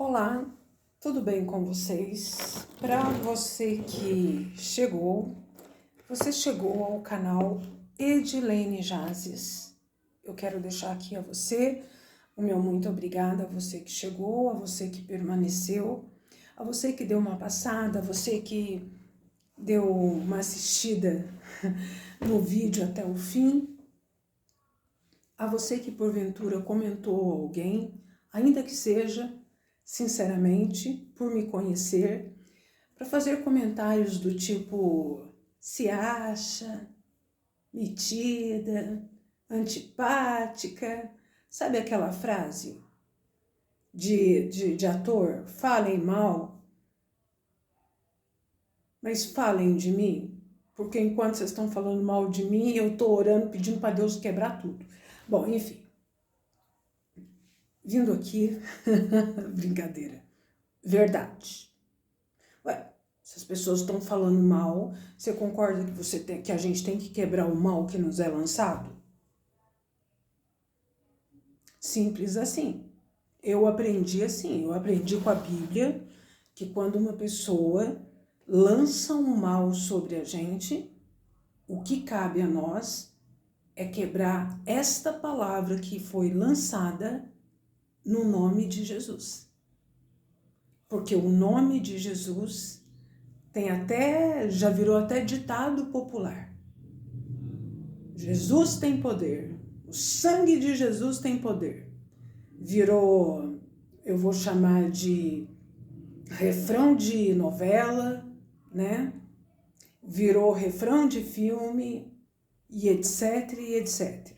Olá, tudo bem com vocês? Para você que você chegou ao canal Edilene Jazes. Eu quero deixar aqui a você o meu muito obrigada, a você que chegou, a você que permaneceu, a você que deu uma passada, a você que deu uma assistida no vídeo até o fim, a você que porventura comentou alguém, ainda que seja sinceramente, por me conhecer, para fazer comentários do tipo se acha, metida, antipática, sabe aquela frase de ator, falem mal, mas falem de mim, porque enquanto vocês estão falando mal de mim, eu estou orando, pedindo para Deus quebrar tudo. Bom, enfim, vindo aqui, brincadeira. Verdade. Ué, se as pessoas estão falando mal, você concorda que a gente tem que quebrar o mal que nos é lançado? Simples assim. Eu aprendi assim, eu aprendi com a Bíblia que quando uma pessoa lança um mal sobre a gente, o que cabe a nós é quebrar esta palavra que foi lançada no nome de Jesus. Porque o nome de Jesus já virou até ditado popular. Jesus tem poder, o sangue de Jesus tem poder. Virou, eu vou chamar de refrão de novela, né? Virou refrão de filme e etc, e etc.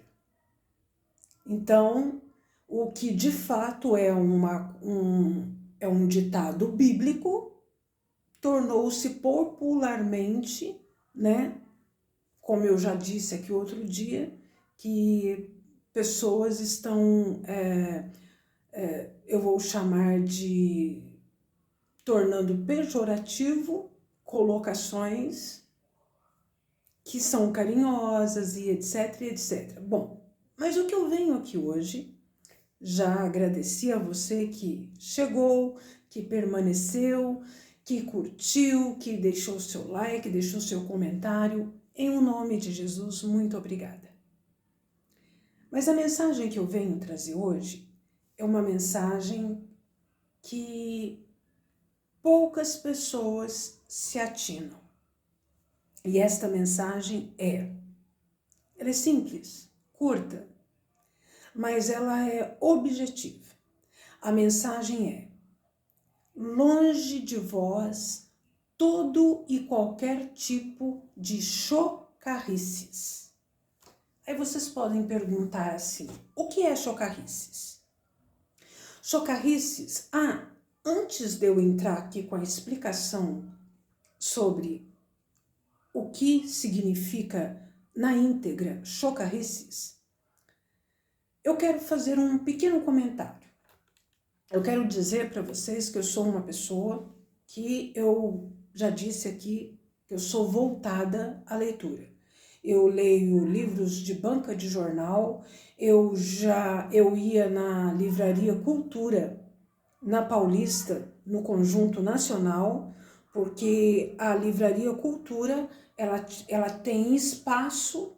Então, o que de fato é um ditado bíblico, tornou-se popularmente, né? Como eu já disse aqui outro dia, que pessoas estão, eu vou chamar de tornando pejorativo colocações que são carinhosas e etc, e etc. Bom, mas o que eu venho aqui hoje, já agradeci a você que chegou, que permaneceu, que curtiu, que deixou seu like, deixou seu comentário. Em o nome de Jesus, muito obrigada. Mas a mensagem que eu venho trazer hoje é uma mensagem que poucas pessoas se atinam. E esta mensagem ela é simples, curta, mas ela é objetiva. A mensagem é: longe de vós todo e qualquer tipo de chocarrices. Aí vocês podem perguntar assim, o que é chocarrices? Chocarrices, antes de eu entrar aqui com a explicação sobre o que significa na íntegra chocarrices, eu quero fazer um pequeno comentário. Eu quero dizer para vocês que eu sou uma pessoa que eu já disse aqui que eu sou voltada à leitura. Eu leio livros de banca de jornal, eu ia na livraria Cultura, na Paulista, no Conjunto Nacional, porque a livraria Cultura, ela tem espaço,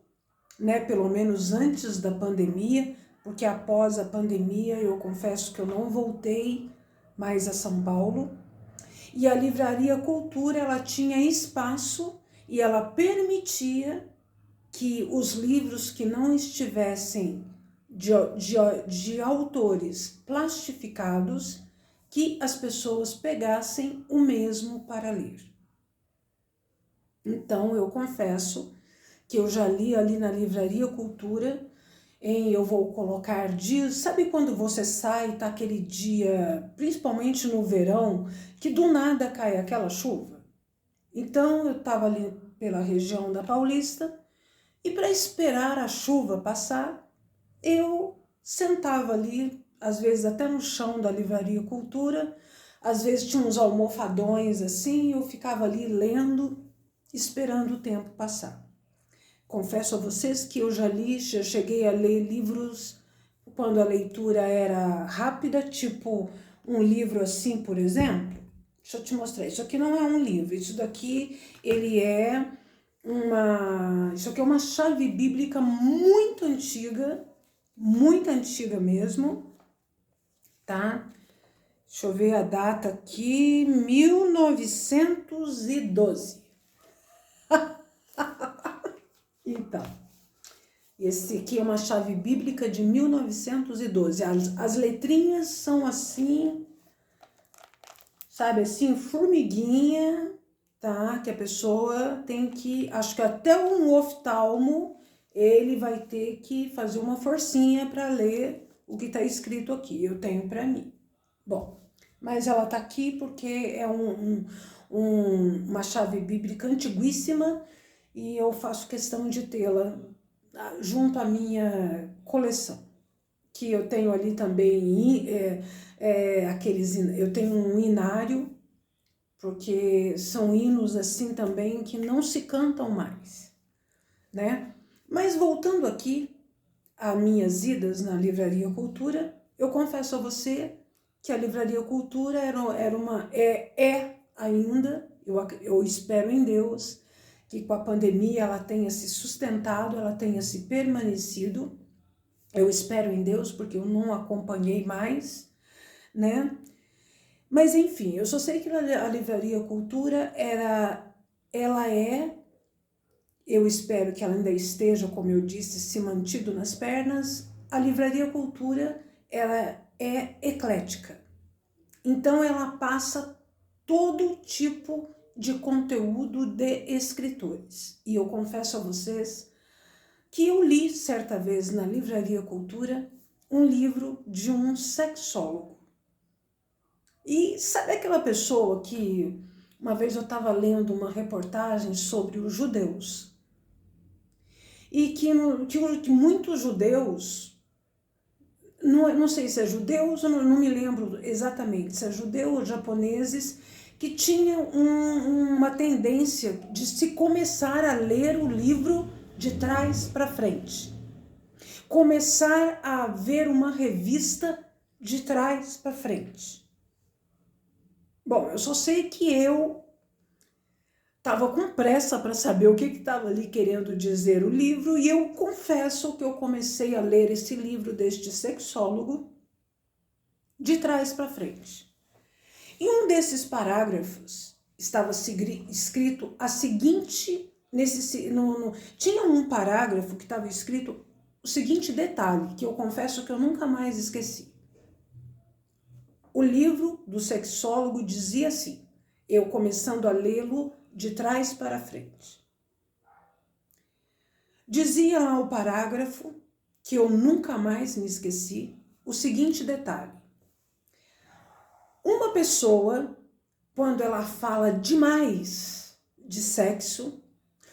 né, pelo menos antes da pandemia, porque após a pandemia eu confesso que eu não voltei mais a São Paulo, e a livraria Cultura, ela tinha espaço e ela permitia que os livros que não estivessem de autores plastificados, que as pessoas pegassem o mesmo para ler. Então, eu confesso que eu já li ali na livraria Cultura, eu vou colocar dias, sabe quando você sai, tá aquele dia, principalmente no verão, que do nada cai aquela chuva? Então, eu estava ali pela região da Paulista, e para esperar a chuva passar, eu sentava ali, às vezes até no chão da livraria Cultura, às vezes tinha uns almofadões assim, eu ficava ali lendo, esperando o tempo passar. Confesso a vocês que eu já cheguei a ler livros quando a leitura era rápida, tipo um livro assim, por exemplo? Deixa eu te mostrar. Isso aqui não é um livro. Isso daqui, isso aqui é uma chave bíblica muito antiga mesmo, tá? Deixa eu ver a data aqui, 1912. Então, esse aqui é uma chave bíblica de 1912. As letrinhas são assim, sabe assim, formiguinha, tá? Que a pessoa tem que, acho que até um oftalmo, ele vai ter que fazer uma forcinha para ler o que está escrito aqui. Eu tenho para mim. Bom, mas ela tá aqui porque é uma chave bíblica antiguíssima e eu faço questão de tê-la junto à minha coleção, que eu tenho ali também eu tenho um hinário, porque são hinos assim também que não se cantam mais, né? Mas voltando aqui às minhas idas na Livraria Cultura, eu confesso a você que a Livraria Cultura é ainda, eu espero em Deus, que com a pandemia ela tenha se sustentado, ela tenha se permanecido. Eu espero em Deus, porque eu não acompanhei mais, né? Mas enfim, eu só sei que a Livraria Cultura eu espero que ela ainda esteja, como eu disse, se mantido nas pernas. A Livraria Cultura, ela é eclética. Então ela passa todo tipo de conteúdo de escritores. E eu confesso a vocês que eu li certa vez na Livraria Cultura um livro de um sexólogo. E sabe aquela pessoa que uma vez eu estava lendo uma reportagem sobre os judeus e que muitos judeus, não sei se é judeus, eu não me lembro exatamente se é judeu ou japoneses, que tinham uma tendência de se começar a ler o livro de trás para frente. Começar a ver uma revista de trás para frente. Bom, eu só sei que eu estava com pressa para saber o que estava ali querendo dizer o livro, e eu confesso que eu comecei a ler esse livro deste sexólogo de trás para frente. Em um desses parágrafos estava escrito a seguinte, tinha um parágrafo que estava escrito o seguinte detalhe, que eu confesso que eu nunca mais esqueci. O livro do sexólogo dizia assim, eu começando a lê-lo de trás para frente. Dizia lá o parágrafo, que eu nunca mais me esqueci, o seguinte detalhe. Uma pessoa, quando ela fala demais de sexo,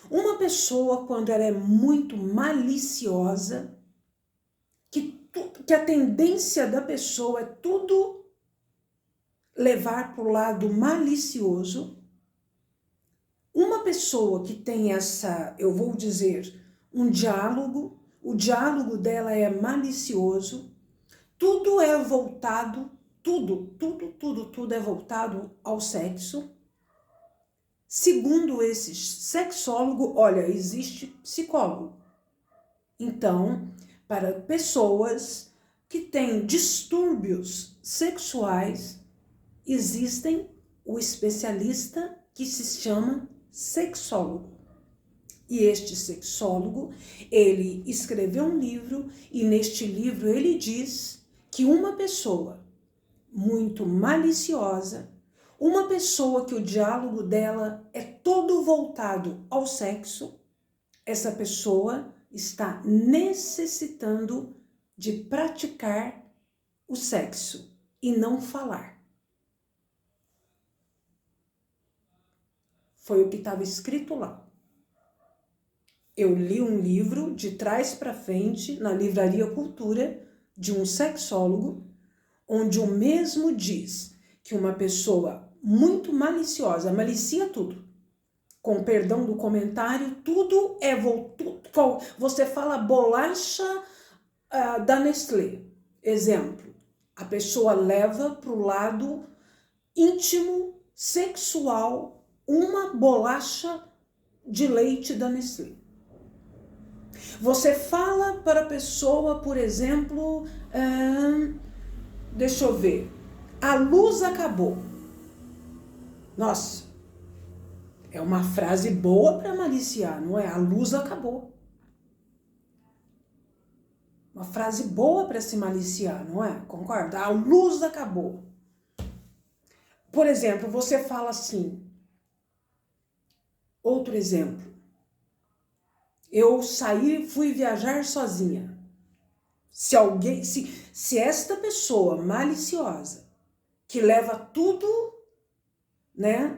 uma pessoa, quando ela é muito maliciosa, que a tendência da pessoa é tudo levar para o lado malicioso, uma pessoa que tem eu vou dizer, um diálogo, o diálogo dela é malicioso, tudo é voltado, tudo é voltado ao sexo. Segundo esse sexólogo, olha, existe psicólogo. Então, para pessoas que têm distúrbios sexuais, existem o especialista que se chama sexólogo. E este sexólogo, ele escreveu um livro e neste livro ele diz que uma pessoa muito maliciosa, uma pessoa que o diálogo dela é todo voltado ao sexo, essa pessoa está necessitando de praticar o sexo e não falar. Foi o que estava escrito lá. Eu li um livro de trás para frente na Livraria Cultura de um sexólogo, onde o mesmo diz que uma pessoa muito maliciosa, malicia tudo, com perdão do comentário, tudo é voltado. Você fala bolacha da Nestlé, exemplo, A pessoa leva para o lado íntimo, sexual, uma bolacha de leite da Nestlé. Você fala para a pessoa, por exemplo, deixa eu ver, a luz acabou. Nossa, é uma frase boa para maliciar, não é? A luz acabou. Uma frase boa para se maliciar, não é? Concorda? A luz acabou. Por exemplo, você fala assim. Outro exemplo. Eu saí, fui viajar sozinha. Se esta pessoa maliciosa, que leva tudo, né?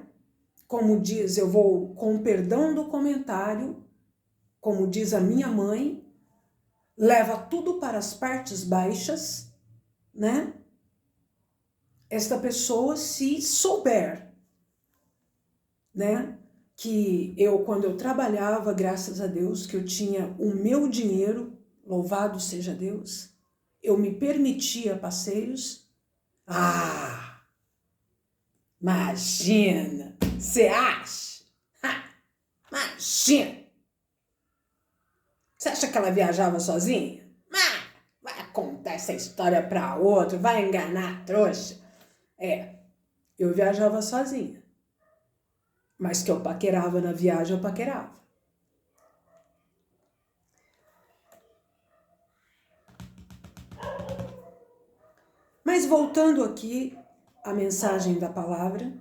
Como diz, eu vou com perdão do comentário, como diz a minha mãe, leva tudo para as partes baixas, né? Esta pessoa, se souber, né? Que quando eu trabalhava, graças a Deus, que eu tinha o meu dinheiro, louvado seja Deus, eu me permitia passeios. Ah, imagina, você acha? Imagina. Você acha que ela viajava sozinha? Vai contar essa história para outro, vai enganar a trouxa. Eu viajava sozinha. Mas que eu paquerava na viagem, eu paquerava. Mas voltando aqui à mensagem da palavra,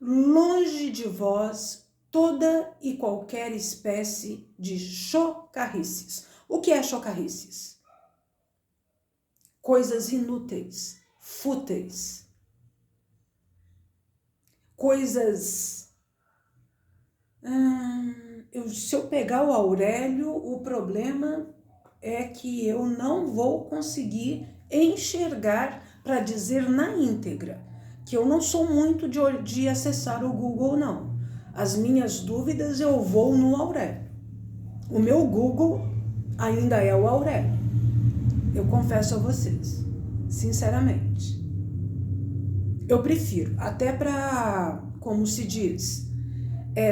longe de vós toda e qualquer espécie de chocarrices. O que é chocarrices? Coisas inúteis, fúteis. Coisas... se eu pegar o Aurélio, o problema é que eu não vou conseguir enxergar para dizer na íntegra, que eu não sou muito de acessar o Google, não. As minhas dúvidas eu vou no Aurélio. O meu Google ainda é o Aurélio. Eu confesso a vocês, sinceramente. Eu prefiro, até para, como se diz,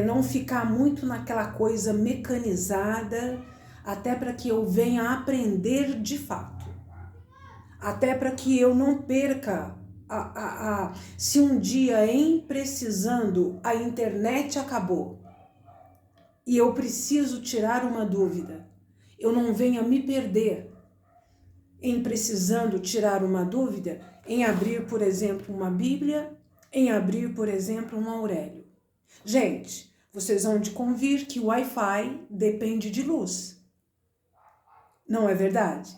não ficar muito naquela coisa mecanizada, até para que eu venha aprender de fato. Até para que eu não perca, se um dia precisando a internet acabou e eu preciso tirar uma dúvida, eu não venha me perder em precisando tirar uma dúvida, em abrir, por exemplo, uma Bíblia, em abrir, por exemplo, um Aurélio. Gente, vocês vão de convir que o Wi-Fi depende de luz. Não é verdade?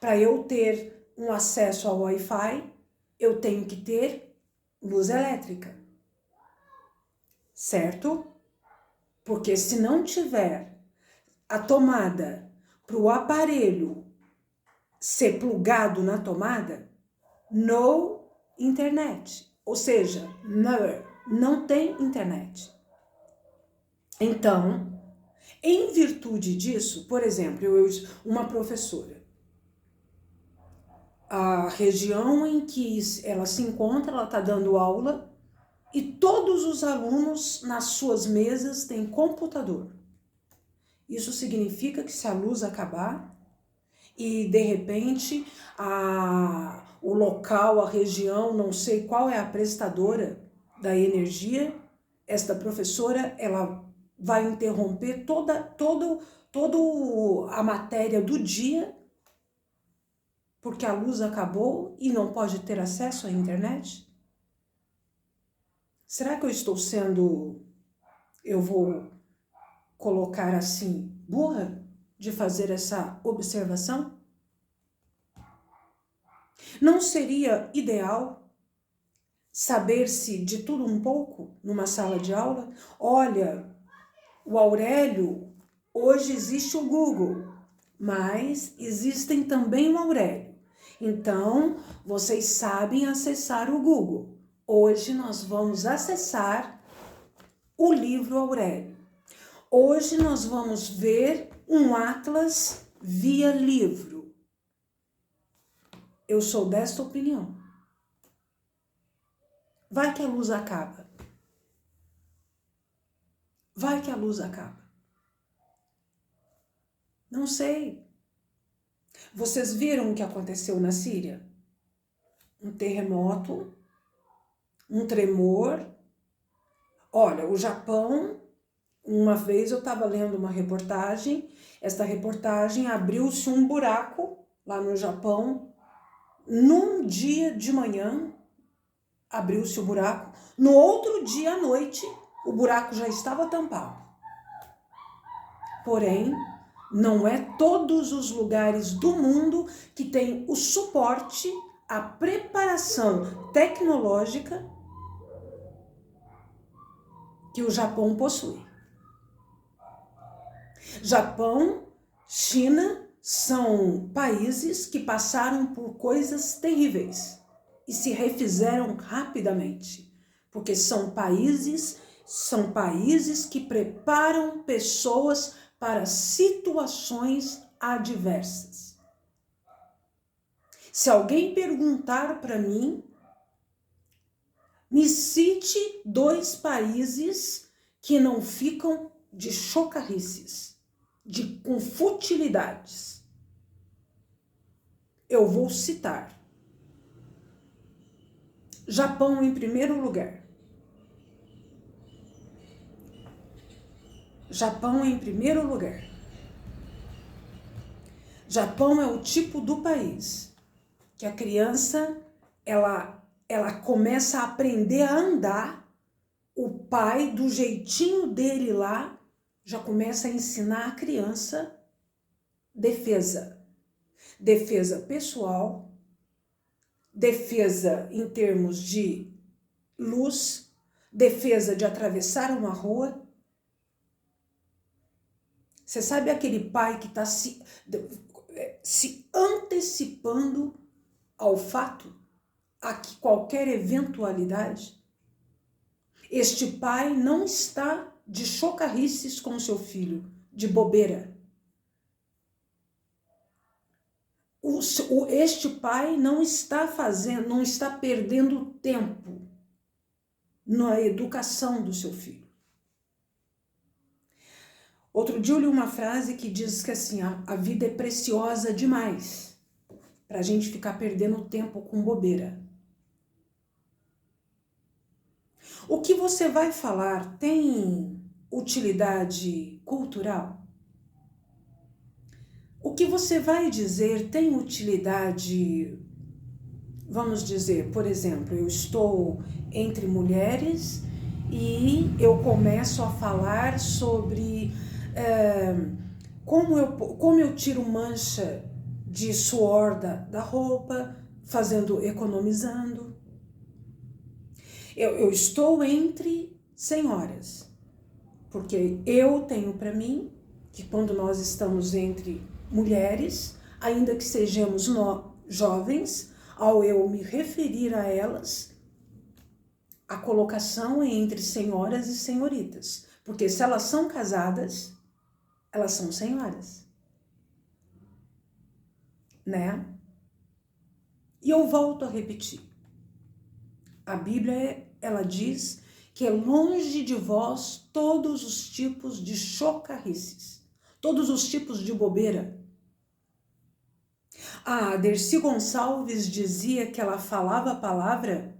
Para eu ter um acesso ao Wi-Fi, eu tenho que ter luz elétrica. Certo? Porque se não tiver a tomada para o aparelho ser plugado na tomada, no internet. Ou seja, não tem internet. Então, em virtude disso, por exemplo, uma professora, a região em que ela se encontra, ela está dando aula e todos os alunos nas suas mesas têm computador. Isso significa que se a luz acabar e de repente o local, a região, não sei qual é a prestadora da energia, esta professora, ela vai interromper toda a matéria do dia, porque a luz acabou e não pode ter acesso à internet? Será que eu vou colocar assim, burra, de fazer essa observação? Não seria ideal saber-se de tudo um pouco numa sala de aula? Olha, o Aurélio, hoje existe o Google, mas existem também o Aurélio. Então, vocês sabem acessar o Google. Hoje nós vamos acessar o livro Aurélio. Hoje nós vamos ver um atlas via livro. Eu sou desta opinião. Vai que a luz acaba. Vai que a luz acaba. Não sei. Vocês viram o que aconteceu na Síria? Um terremoto, um tremor. Olha, o Japão, uma vez eu estava lendo uma reportagem, esta reportagem abriu-se um buraco lá no Japão, num dia de manhã, abriu-se o buraco, no outro dia à noite, o buraco já estava tampado. Porém, não é todos os lugares do mundo que tem o suporte, a preparação tecnológica que o Japão possui. Japão, China são países que passaram por coisas terríveis e se refizeram rapidamente, porque são países que preparam pessoas para situações adversas. Se alguém perguntar para mim, me cite 2 países que não ficam de chocarrices, com futilidades. Eu vou citar. Japão em primeiro lugar. Japão em primeiro lugar. Japão é o tipo do país que a criança, ela começa a aprender a andar, o pai, do jeitinho dele lá, já começa a ensinar a criança defesa. Defesa pessoal, defesa em termos de luz, defesa de atravessar uma rua. Você sabe aquele pai que está se antecipando ao fato, a que qualquer eventualidade? Este pai não está de chocarrices com seu filho, de bobeira. Este pai não está perdendo tempo na educação do seu filho. Outro dia eu li uma frase que diz que assim, a vida é preciosa demais para a gente ficar perdendo tempo com bobeira. O que você vai falar tem utilidade cultural? O que você vai dizer tem utilidade, vamos dizer, por exemplo, eu estou entre mulheres e eu começo a falar sobre como eu tiro mancha de suor da roupa, economizando. Eu estou entre senhoras, porque eu tenho para mim que quando nós estamos entre mulheres, ainda que sejamos jovens, ao eu me referir a elas, a colocação é entre senhoras e senhoritas, porque se elas são casadas, elas são senhoras, né? E eu volto a repetir. A Bíblia, ela diz que é longe de vós todos os tipos de chocarrices, todos os tipos de bobeira. A Dercy Gonçalves dizia que ela falava a palavra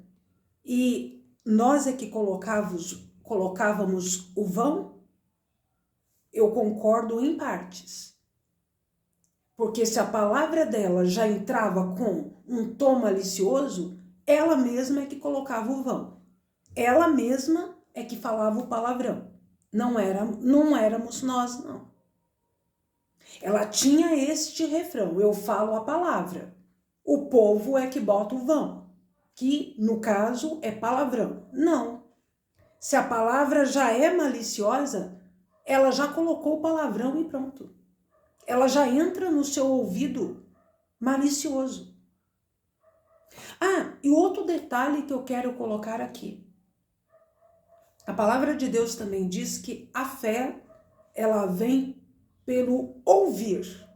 e nós é que colocávamos o vão. Eu concordo em partes. Porque se a palavra dela já entrava com um tom malicioso, ela mesma é que colocava o vão. Ela mesma é que falava o palavrão. Não éramos nós, não. Ela tinha este refrão: eu falo a palavra. O povo é que bota o vão, que no caso é palavrão. Não. Se a palavra já é maliciosa, ela já colocou o palavrão e pronto. Ela já entra no seu ouvido malicioso. E outro detalhe que eu quero colocar aqui. A palavra de Deus também diz que a fé, ela vem pelo ouvir.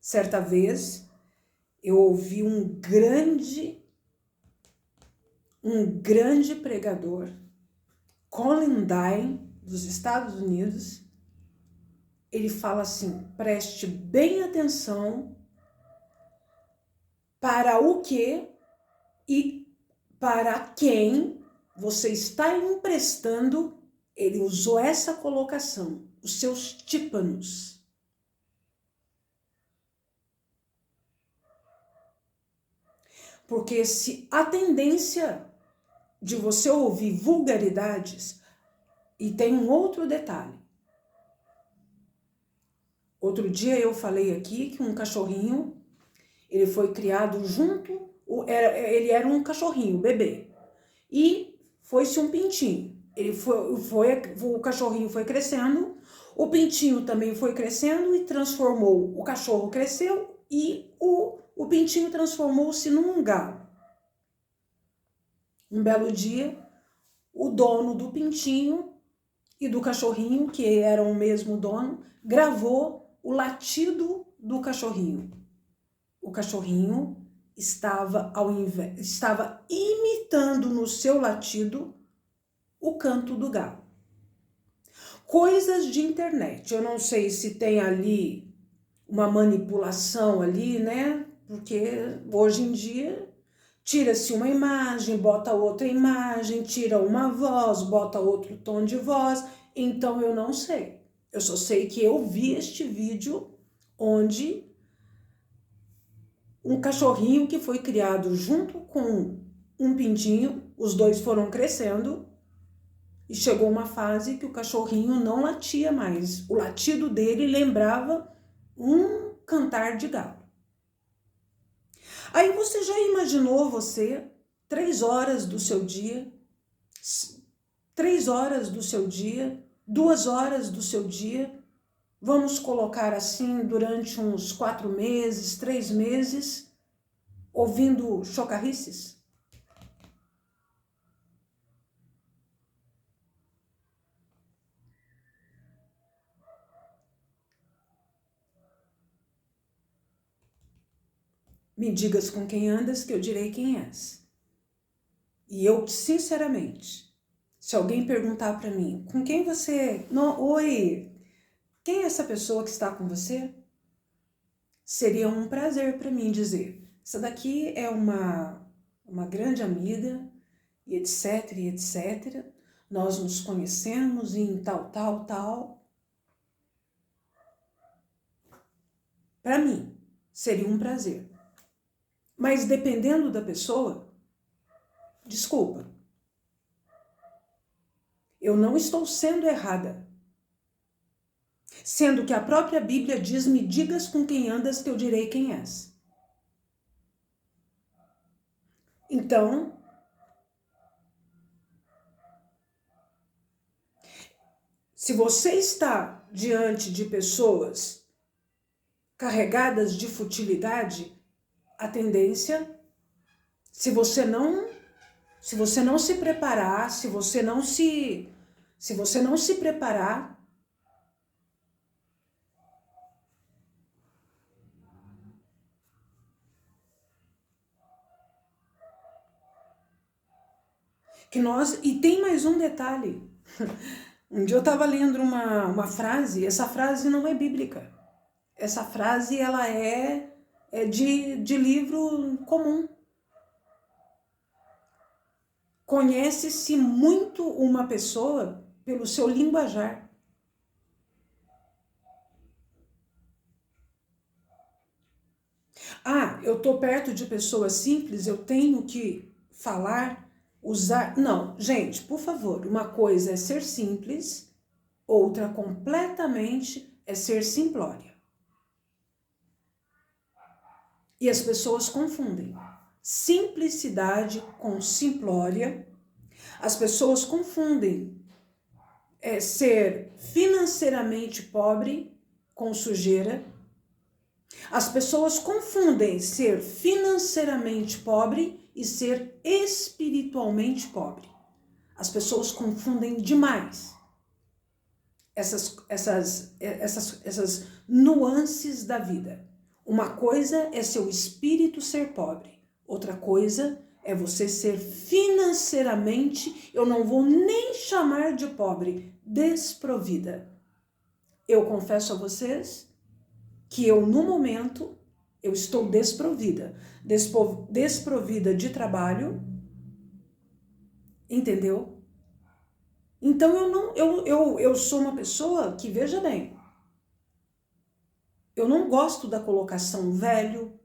Certa vez, eu ouvi um grande pregador, Colin Dye, dos Estados Unidos. Ele fala assim: preste bem atenção para o que e para quem você está emprestando. Ele usou essa colocação, os seus tímpanos. Porque se a tendência de você ouvir vulgaridades, e tem um outro detalhe. Outro dia eu falei aqui que um cachorrinho, ele foi criado junto, ele era um cachorrinho, bebê, e foi-se um pintinho. O cachorrinho foi crescendo, o pintinho também foi crescendo e transformou, o cachorro cresceu e o pintinho transformou-se num galo. Um belo dia, o dono do pintinho e do cachorrinho, que eram o mesmo dono, gravou o latido do cachorrinho. O cachorrinho estava imitando no seu latido o canto do galo. Coisas de internet. Eu não sei se tem ali uma manipulação ali, né? Porque hoje em dia tira-se uma imagem, bota outra imagem, tira uma voz, bota outro tom de voz. Então eu não sei. Eu só sei que eu vi este vídeo onde um cachorrinho que foi criado junto com um pintinho, os dois foram crescendo e chegou uma fase que o cachorrinho não latia mais. O latido dele lembrava um cantar de galo. Aí você já imaginou 3 horas do seu dia, 3 horas do seu dia, 2 horas do seu dia, vamos colocar assim durante uns 4 meses, 3 meses, ouvindo chocarrices? Me digas com quem andas, que eu direi quem és. E eu, sinceramente, se alguém perguntar para mim, com quem você... Não, oi, quem é essa pessoa que está com você? Seria um prazer para mim dizer, essa daqui é uma grande amiga, e etc, e etc. Nós nos conhecemos em tal, tal, tal. Para mim, seria um prazer. Mas dependendo da pessoa, desculpa, eu não estou sendo errada. Sendo que a própria Bíblia diz, me digas com quem andas que eu direi quem és. Então, se você está diante de pessoas carregadas de futilidade, a tendência, se você não se preparar, se você não se preparar, e tem mais um detalhe. Um dia eu estava lendo uma frase, essa frase não é bíblica. Essa frase, ela é de livro comum. Conhece-se muito uma pessoa pelo seu linguajar. Ah, eu estou perto de pessoas simples, eu tenho que falar, usar... Não, gente, por favor, uma coisa é ser simples, outra completamente é ser simplória. E as pessoas confundem simplicidade com simplória. As pessoas confundem ser financeiramente pobre com sujeira. As pessoas confundem ser financeiramente pobre e ser espiritualmente pobre. As pessoas confundem demais essas nuances da vida. Uma coisa é seu espírito ser pobre, outra coisa é você ser financeiramente, eu não vou nem chamar de pobre, desprovida. Eu confesso a vocês que eu, no momento, eu estou desprovida. Desprovida de trabalho, entendeu? Então eu sou uma pessoa que, veja bem, eu não gosto da colocação velho,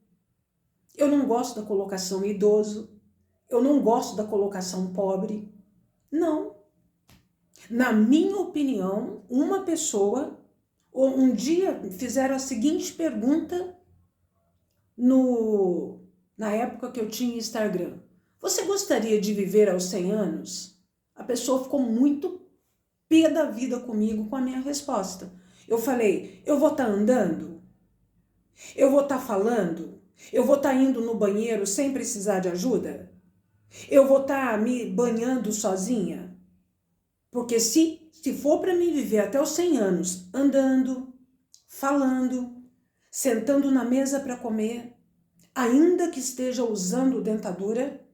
eu não gosto da colocação idoso, eu não gosto da colocação pobre. Não. Na minha opinião, uma pessoa, um dia fizeram a seguinte pergunta na época que eu tinha Instagram. Você gostaria de viver aos 100 anos? A pessoa ficou muito pé da vida comigo com a minha resposta. Eu falei, eu vou estar andando? Eu vou estar falando? Eu vou estar indo no banheiro sem precisar de ajuda? Eu vou estar me banhando sozinha? Porque se for para mim viver até os 100 anos andando, falando, sentando na mesa para comer, ainda que esteja usando dentadura,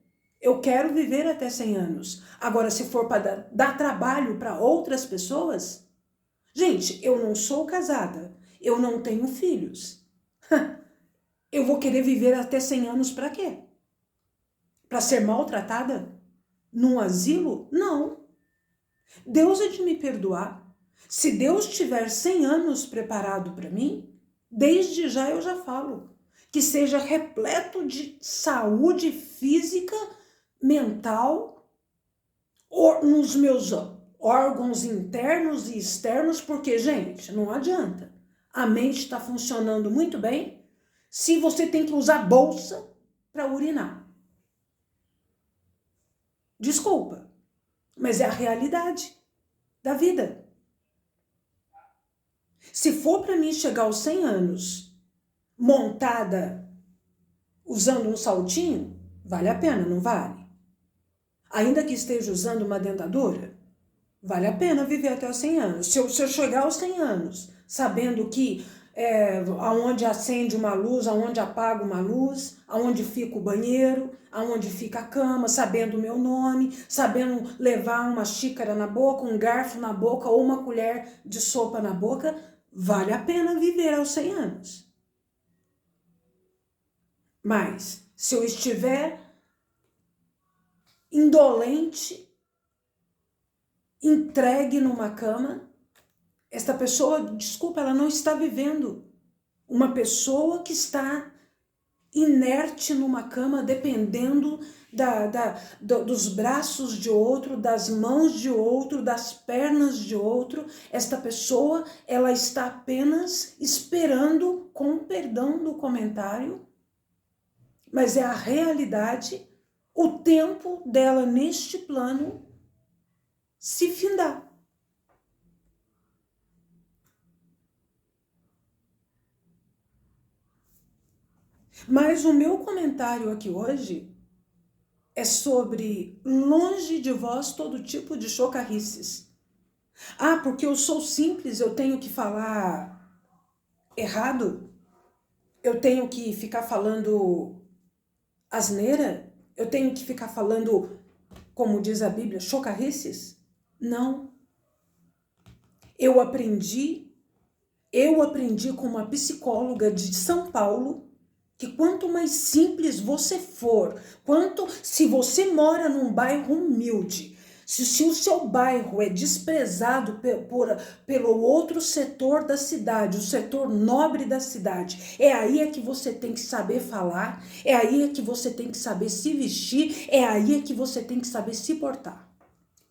eu quero viver até 100 anos. Agora, se for para dar trabalho para outras pessoas, gente, eu não sou casada, eu não tenho filhos. Eu vou querer viver até 100 anos para quê? Para ser maltratada? Num asilo? Não. Deus é de me perdoar. Se Deus tiver 100 anos preparado para mim, desde já eu já falo, que seja repleto de saúde física, mental, nos meus órgãos internos e externos, porque, gente, não adianta. A mente está funcionando muito bem se você tem que usar bolsa para urinar. Desculpa, mas é a realidade da vida. Se for para mim chegar aos 100 anos montada usando um saltinho, vale a pena, não vale? Ainda que esteja usando uma dentadura, vale a pena viver até os 100 anos. Se eu chegar aos 100 anos sabendo que aonde acende uma luz, aonde apaga uma luz, aonde fica o banheiro, aonde fica a cama, sabendo o meu nome, sabendo levar uma xícara na boca, um garfo na boca ou uma colher de sopa na boca, vale a pena viver aos 100 anos. Mas, se eu estiver indolente, entregue numa cama, esta pessoa, desculpa, ela não está vivendo. Uma pessoa que está inerte numa cama, dependendo dos braços de outro, das mãos de outro, das pernas de outro. Esta pessoa, ela está apenas esperando, com perdão do comentário, mas é a realidade, o tempo dela neste plano se findar. Mas o meu comentário aqui hoje é sobre longe de vós todo tipo de chocarrices. Ah, porque eu sou simples, eu tenho que falar errado? Eu tenho que ficar falando asneira? Eu tenho que ficar falando, como diz a Bíblia, chocarrices? Não. Eu aprendi com uma psicóloga de São Paulo que quanto mais simples você for, se você mora num bairro humilde, se o seu bairro é desprezado pelo outro setor da cidade, o setor nobre da cidade, é aí é que você tem que saber falar, é aí é que você tem que saber se vestir, é aí é que você tem que saber se portar.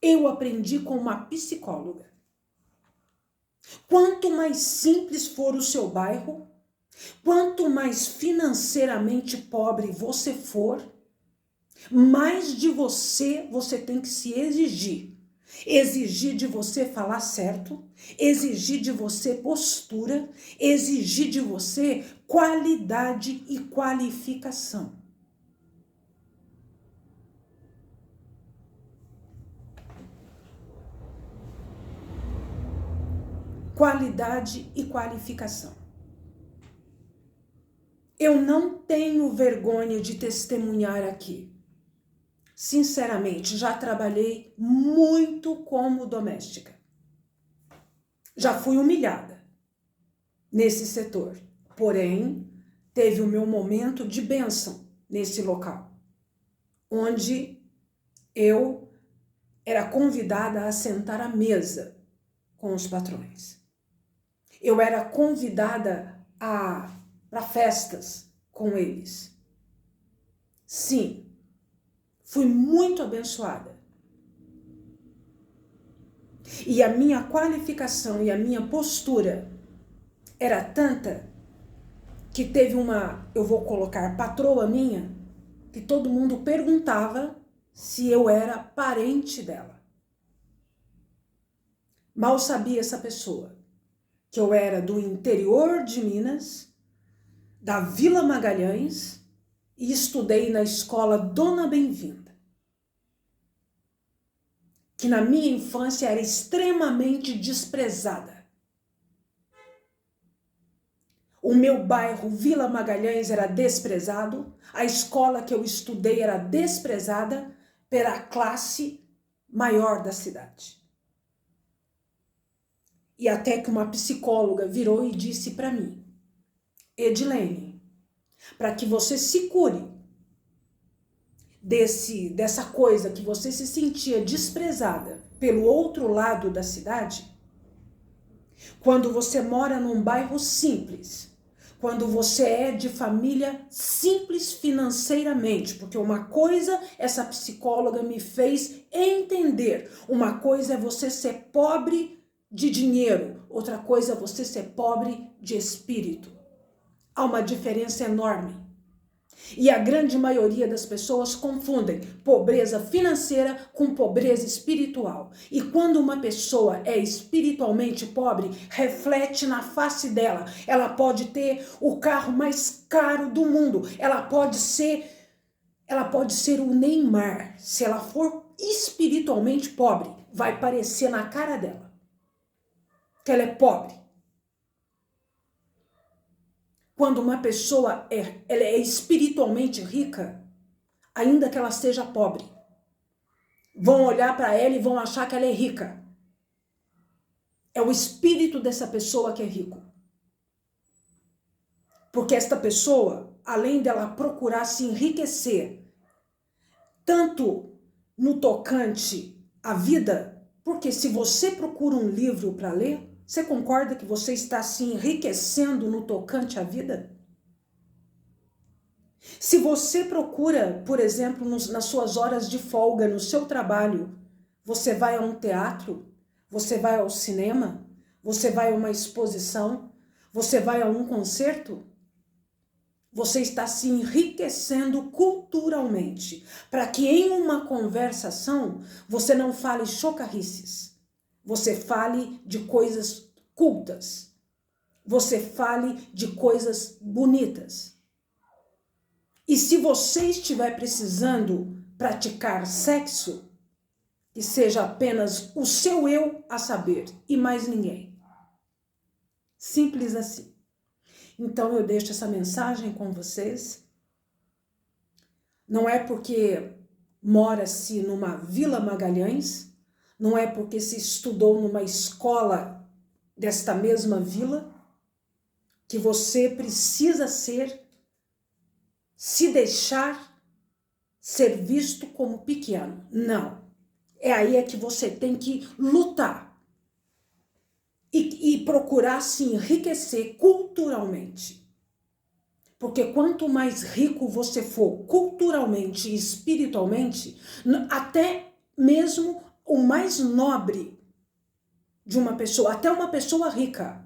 Eu aprendi com uma psicóloga. Quanto mais simples for o seu bairro, quanto mais financeiramente pobre você for, mais de você tem que se exigir. Exigir de você falar certo, exigir de você postura, exigir de você qualidade e qualificação. Qualidade e qualificação. Eu não tenho vergonha de testemunhar aqui. Sinceramente, já trabalhei muito como doméstica. Já fui humilhada nesse setor. Porém, teve o meu momento de bênção nesse local, onde eu era convidada a sentar à mesa com os patrões. Eu era convidada para festas com eles. Sim, fui muito abençoada. E a minha qualificação e a minha postura era tanta que teve uma, eu vou colocar, patroa minha, que todo mundo perguntava se eu era parente dela. Mal sabia essa pessoa que eu era do interior de Minas, da Vila Magalhães, e estudei na escola Dona Bem-vinda, que na minha infância era extremamente desprezada. O meu bairro, Vila Magalhães, era desprezado, a escola que eu estudei era desprezada pela classe maior da cidade. E até que uma psicóloga virou e disse para mim: Edilene, para que você se cure dessa coisa que você se sentia desprezada pelo outro lado da cidade, quando você mora num bairro simples, quando você é de família simples financeiramente, porque uma coisa essa psicóloga me fez entender, uma coisa é você ser pobre de dinheiro, outra coisa é você ser pobre de espírito. Há uma diferença enorme. E a grande maioria das pessoas confundem pobreza financeira com pobreza espiritual. E quando uma pessoa é espiritualmente pobre, reflete na face dela. Ela pode ter o carro mais caro do mundo. Ela pode ser o Neymar. Se ela for espiritualmente pobre, vai parecer na cara dela que ela é pobre. Quando uma pessoa ela é espiritualmente rica, ainda que ela seja pobre, vão olhar para ela e vão achar que ela é rica. É o espírito dessa pessoa que é rico. Porque esta pessoa, além dela procurar se enriquecer, tanto no tocante à vida, porque se você procura um livro para ler, você concorda que você está se enriquecendo no tocante à vida? Se você procura, por exemplo, nas suas horas de folga, no seu trabalho, você vai a um teatro, você vai ao cinema, você vai a uma exposição, você vai a um concerto, você está se enriquecendo culturalmente, para que em uma conversação você não fale chocarrices, você fale de coisas cultas, você fale de coisas bonitas. E se você estiver precisando praticar sexo, que seja apenas o seu eu a saber e mais ninguém. Simples assim. Então eu deixo essa mensagem com vocês. Não é porque mora-se numa Vila Magalhães, não é porque se estudou numa escola desta mesma vila, que você precisa se deixar ser visto como pequeno. Não. É aí que você tem que lutar e procurar se enriquecer culturalmente. Porque quanto mais rico você for culturalmente e espiritualmente, até mesmo o mais nobre de uma pessoa, até uma pessoa rica,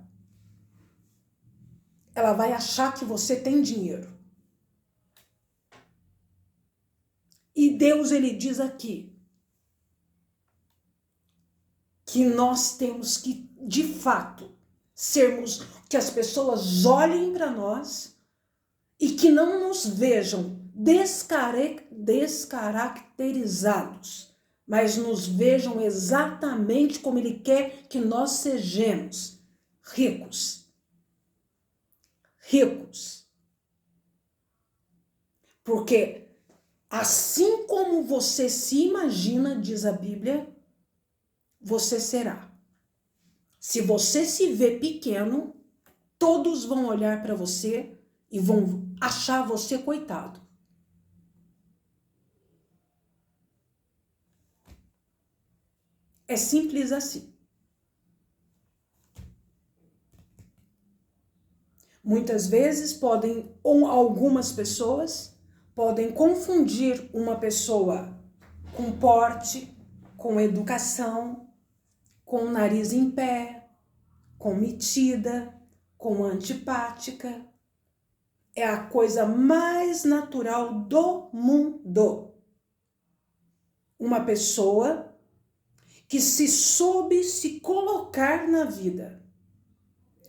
ela vai achar que você tem dinheiro. E Deus, ele diz aqui que nós temos que, de fato, que as pessoas olhem para nós e que não nos vejam descaracterizados, mas nos vejam exatamente como Ele quer que nós sejamos, ricos. Ricos. Porque assim como você se imagina, diz a Bíblia, você será. Se você se vê pequeno, todos vão olhar para você e vão achar você coitado. É simples assim. Muitas vezes algumas pessoas podem confundir uma pessoa com porte, com educação, com nariz em pé, com metida, com antipática. É a coisa mais natural do mundo. Uma pessoa que se soube se colocar na vida.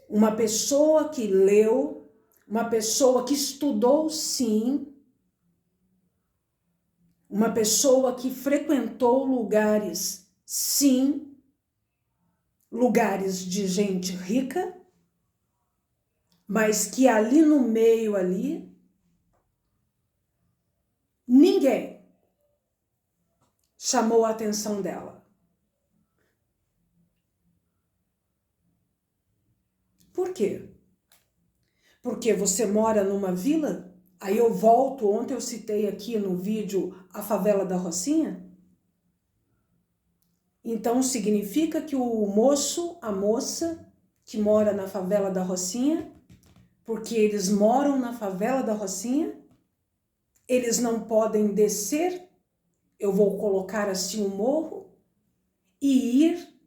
Uma pessoa que leu, uma pessoa que estudou, sim. Uma pessoa que frequentou lugares, sim. Lugares de gente rica, mas que ali no meio ali, ninguém chamou a atenção dela. Por quê? Porque você mora numa vila? Aí eu volto, ontem eu citei aqui no vídeo a favela da Rocinha. Então significa que o moço, a moça que mora na favela da Rocinha, porque eles moram na favela da Rocinha, eles não podem descer, eu vou colocar assim um morro, e ir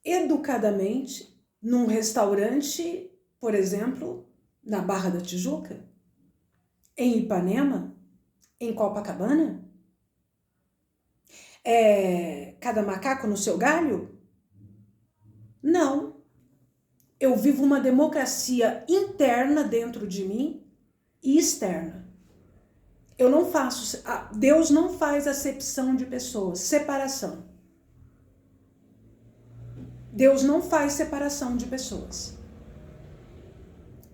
educadamente num restaurante, por exemplo, na Barra da Tijuca, em Ipanema, em Copacabana? Cada macaco no seu galho? Não. Eu vivo uma democracia interna dentro de mim e externa. Eu não faço, Deus não faz acepção de pessoas, separação. Deus não faz separação de pessoas.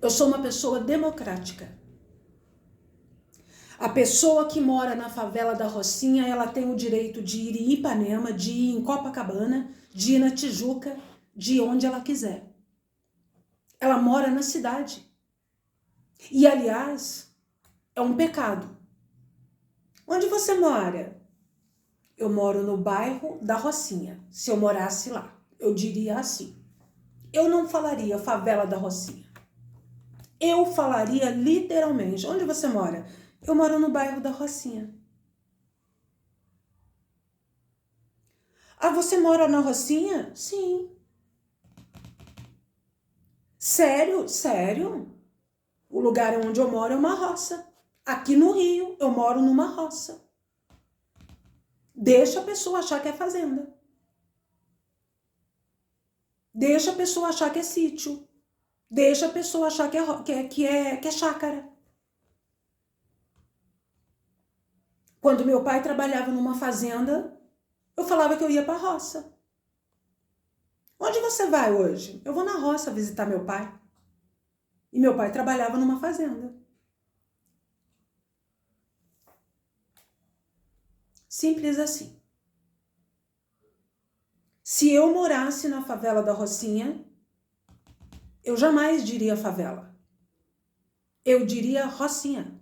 Eu sou uma pessoa democrática. A pessoa que mora na favela da Rocinha, ela tem o direito de ir em Ipanema, de ir em Copacabana, de ir na Tijuca, de ir onde ela quiser. Ela mora na cidade. E, aliás, é um pecado. Onde você mora? Eu moro no bairro da Rocinha. Se eu morasse lá, eu diria assim. Eu não falaria favela da Rocinha. Eu falaria literalmente. Onde você mora? Eu moro no bairro da Rocinha. Ah, você mora na Rocinha? Sim. Sério? Sério? O lugar onde eu moro é uma roça. Aqui no Rio, eu moro numa roça. Deixa a pessoa achar que é fazenda. Deixa a pessoa achar que é sítio. Deixa a pessoa achar que é chácara. Quando meu pai trabalhava numa fazenda, eu falava que eu ia para a roça. Onde você vai hoje? Eu vou na roça visitar meu pai. E meu pai trabalhava numa fazenda. Simples assim. Se eu morasse na favela da Rocinha, eu jamais diria favela. Eu diria Rocinha.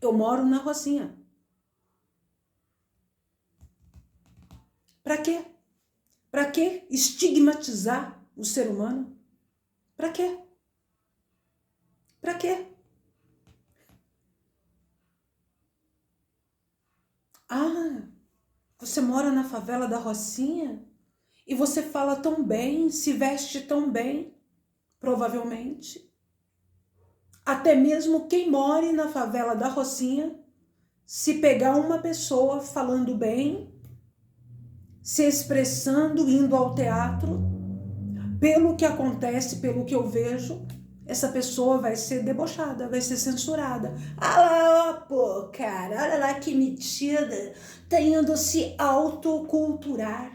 Eu moro na Rocinha. Para quê? Para que estigmatizar o ser humano? Para quê? Para quê? Ah, você mora na favela da Rocinha? E você fala tão bem, se veste tão bem, provavelmente. Até mesmo quem mora na favela da Rocinha, se pegar uma pessoa falando bem, se expressando, indo ao teatro, pelo que acontece, pelo que eu vejo, essa pessoa vai ser debochada, vai ser censurada. Ah lá, ó, pô, cara, olha lá que metida, tá indo se autoculturar.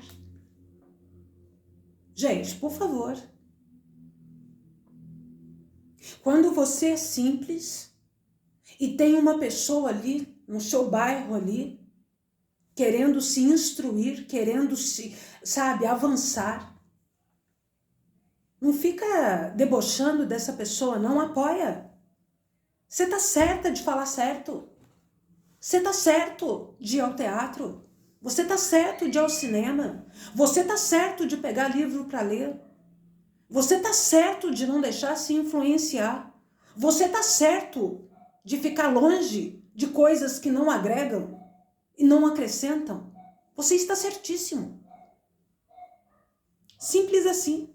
Gente, por favor. Quando você é simples e tem uma pessoa ali no seu bairro ali, querendo se instruir, querendo se, sabe, avançar. Não fica debochando dessa pessoa, não apoia. Você tá certa de falar certo. Você tá certo de ir ao teatro. Você tá certo de ir ao cinema. Você tá certo de pegar livro para ler. Você tá certo de não deixar se influenciar. Você tá certo de ficar longe de coisas que não agregam e não acrescentam. Você está certíssimo. Simples assim.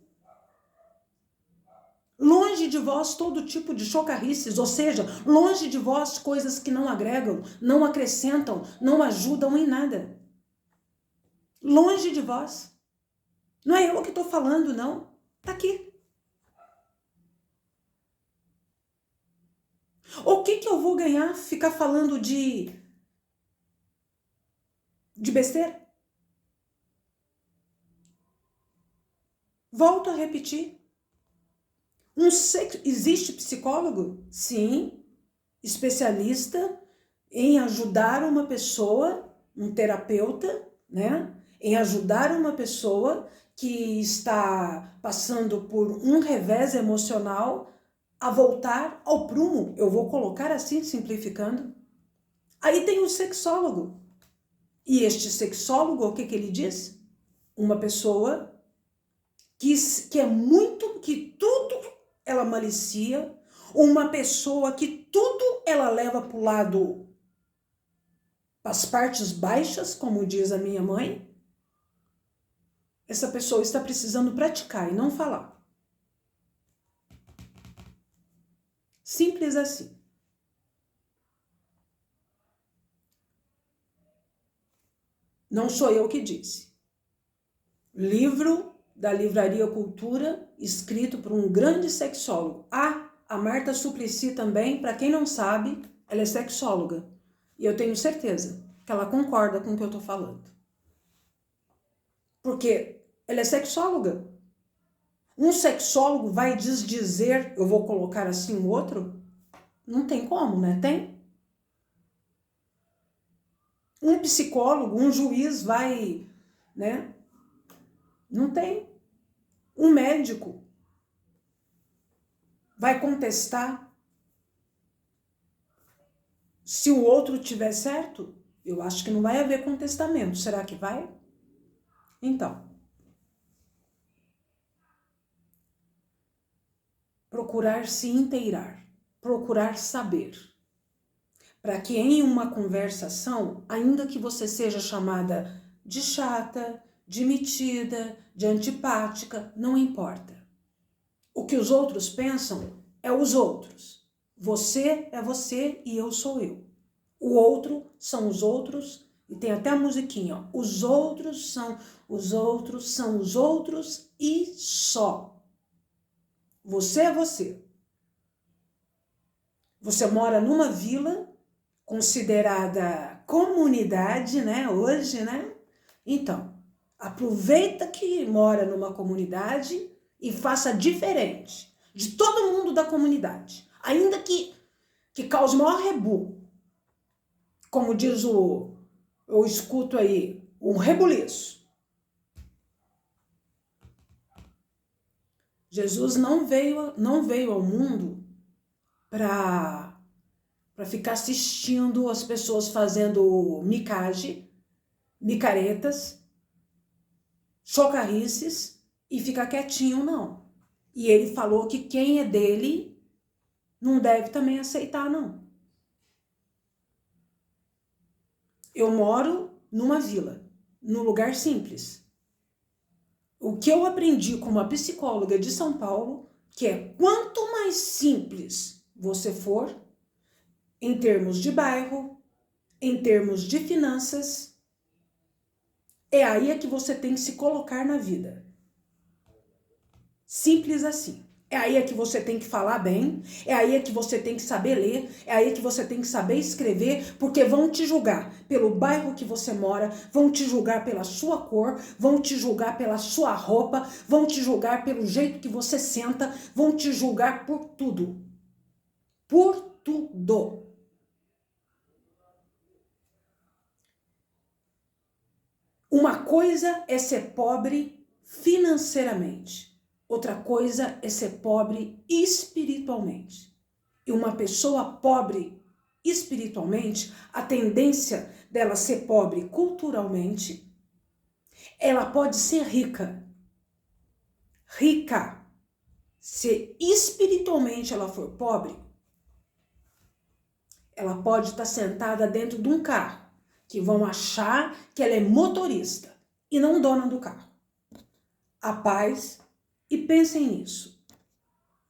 Longe de vós todo tipo de chocarrices, ou seja, longe de vós coisas que não agregam, não acrescentam, não ajudam em nada. Longe de vós. Não é eu que estou falando, não. Está aqui. O que eu vou ganhar ficar falando de besteira? Volto a repetir. Existe psicólogo? Sim. Especialista em ajudar uma pessoa, um terapeuta, né? Em ajudar uma pessoa que está passando por um revés emocional a voltar ao prumo. Eu vou colocar assim, simplificando. Aí tem o sexólogo. E este sexólogo, o que ele diz? Uma pessoa que é muito, que tudo ela malicia, uma pessoa que tudo ela leva para o lado, as partes baixas, como diz a minha mãe. Essa pessoa está precisando praticar e não falar. Simples assim. Não sou eu que disse. Livro da Livraria Cultura, escrito por um grande sexólogo. A Marta Suplicy também, para quem não sabe, ela é sexóloga. E eu tenho certeza que ela concorda com o que eu estou falando. Porque ela é sexóloga. Um sexólogo vai desdizer, eu vou colocar assim o outro? Não tem como, né? Tem? Um psicólogo, um juiz vai, né? Não tem. Um médico vai contestar se o outro tiver certo? Eu acho que não vai haver contestamento. Será que vai? Então, procurar se inteirar, procurar saber, para que em uma conversação, ainda que você seja chamada de chata, de metida, de antipática, não importa. O que os outros pensam é os outros. Você é você e eu sou eu. O outro são os outros, e tem até a musiquinha, ó. Os outros são os outros, são os outros e só. Você é você. Você mora numa vila considerada comunidade, né? Hoje, né? Então, aproveita que mora numa comunidade e faça diferente de todo mundo da comunidade. Ainda que cause maior rebu. Como diz eu escuto aí, um rebuliço. Jesus não veio ao mundo para ficar assistindo as pessoas fazendo micaretas, chocarrices e ficar quietinho, não. E ele falou que quem é dele não deve também aceitar, não. Eu moro numa vila, num lugar simples. O que eu aprendi como a psicóloga de São Paulo, que é quanto mais simples você for, em termos de bairro, em termos de finanças, é aí é que você tem que se colocar na vida. Simples assim. É aí é que você tem que falar bem, é aí é que você tem que saber ler, é aí é que você tem que saber escrever, porque vão te julgar pelo bairro que você mora, vão te julgar pela sua cor, vão te julgar pela sua roupa, vão te julgar pelo jeito que você senta, vão te julgar por tudo. Por tudo. Uma coisa é ser pobre financeiramente, outra coisa é ser pobre espiritualmente. E uma pessoa pobre espiritualmente, a tendência dela ser pobre culturalmente, ela pode ser rica. Rica. Se espiritualmente ela for pobre, ela pode estar sentada dentro de um carro, que vão achar que ela é motorista e não dona do carro. A paz, e pensem nisso.